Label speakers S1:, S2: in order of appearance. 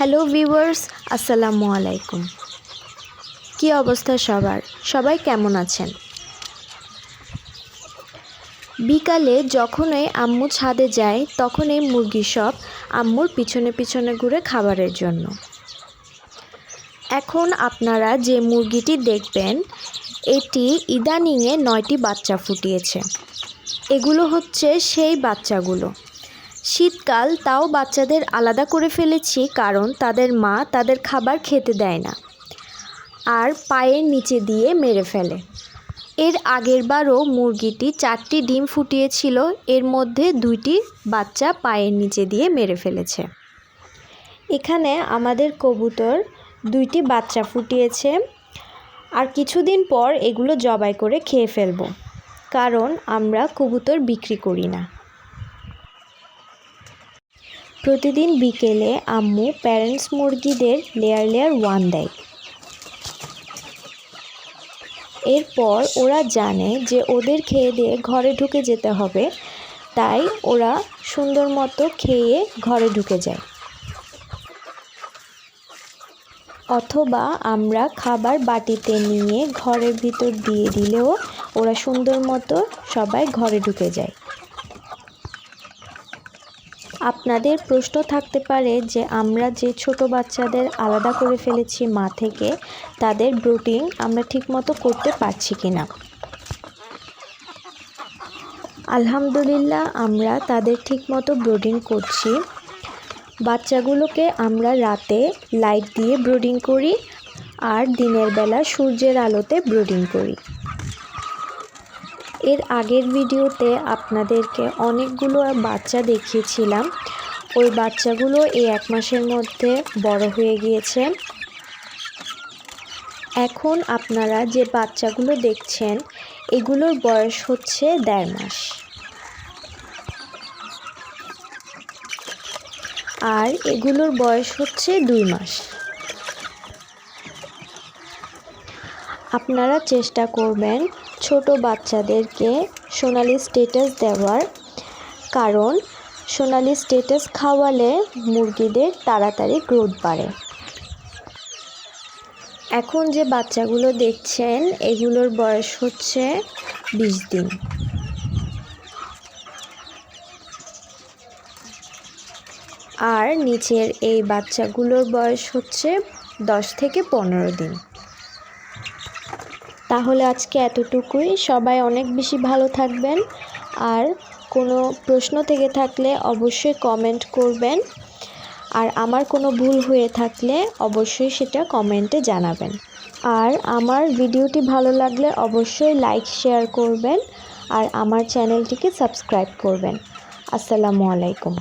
S1: Hello viewers, আসসালামু আলাইকুম। কি অবস্থা সবার? সবাই কেমন আছেন? বিকালে যখনই আম্মু ছাদে যায় তখন এই মুরগি সব আম্মুর পিছনে পিছনে ঘুরে খাবারের জন্য। এখন আপনারা যে মুরগিটি দেখবেন এটি ইদানিংয়ে 9টি বাচ্চা ফুটিয়েছে। এগুলো হচ্ছে সেই বাচ্চাগুলো। শীতকাল তাও বাচ্চাদের আলাদা করে ফেলেছি কারণ তাদের মা তাদের খাবার খেতে দেয় না আর পায়ের নিচে দিয়ে মেরে ফেলে। এর আগের বারও মুরগিটি 4টি ডিম ফুটিয়েছিল, এর মধ্যে 2টি বাচ্চা পায়ের নিচে দিয়ে মেরে ফেলেছে। এখানে আমাদের কবুতর 2টি বাচ্চা ফুটিয়েছে, আর কিছুদিন পর এগুলো জবাই করে খেয়ে ফেলবো কারণ আমরা কবুতর বিক্রি করি না। প্রতিদিন বিকেলে আম্মু প্যারেন্টস মুরগিদের লেয়ার 1 দেয়। এরপর ওরা জানে যে ওদের খেয়ে দিয়ে ঘরে ঢুকে যেতে হবে, তাই ওরা সুন্দর মতো খেয়ে ঘরে ঢুকে যায়। অথবা আমরা খাবার বাটিতে নিয়ে ঘরের ভিতর দিয়ে দিলেও ওরা সুন্দর মতো সবাই ঘরে ঢুকে যায়। আপনাদের প্রশ্ন থাকতে পারে যে আমরা যে ছোট বাচ্চাদের আলাদা করে ফেলেছি মা থেকে, তাদের ব্রুডিং আমরা ঠিকমতো করতে পারছি কিনা। আলহামদুলিল্লাহ আমরা তাদের ঠিকমতো ব্রুডিং করছি। বাচ্চাগুলোকে আমরা রাতে লাইট দিয়ে ব্রুডিং করি আর দিনের বেলা সূর্যের আলোতে ব্রুডিং করি। এর আগের ভিডিওতে আপনাদেরকে অনেকগুলো বাচ্চা দেখিয়েছিলাম। ওই বাচ্চাগুলো এই 1 মাসের মধ্যে বড় হয়ে গিয়েছে। এখন আপনারা যে বাচ্চাগুলো দেখছেন এগুলোর বয়স হচ্ছে 1.5 মাস, আর এগুলোর বয়স হচ্ছে 2 মাস। আপনারা চেষ্টা করবেন ছোট বাচ্চাদেরকে সোনালি স্ট্যাটাস দেওয়ার, কারণ সোনালি স্ট্যাটাস খাওয়ালে মুরগিদের তাড়াতাড়ি গ্রোথ বাড়ে। এখন যে বাচ্চাগুলো দেখছেন এগুলোর বয়স হচ্ছে 20 দিন। আর নিচের এই বাচ্চাগুলোর বয়স হচ্ছে 10 থেকে 15 দিন। তাহলে আজকে এতটুকুই। সবাই অনেক বেশি ভালো থাকবেন, আর কোনো প্রশ্ন থেকে থাকলে অবশ্যই কমেন্ট করবেন, আর আমার কোনো ভুল হয়ে থাকলে অবশ্যই সেটা কমেন্টে জানাবেন। আর আমার ভিডিওটি ভালো লাগলে অবশ্যই লাইক শেয়ার করবেন আর আমার চ্যানেলটিকে সাবস্ক্রাইব করবেন। আসসালামু আলাইকুম।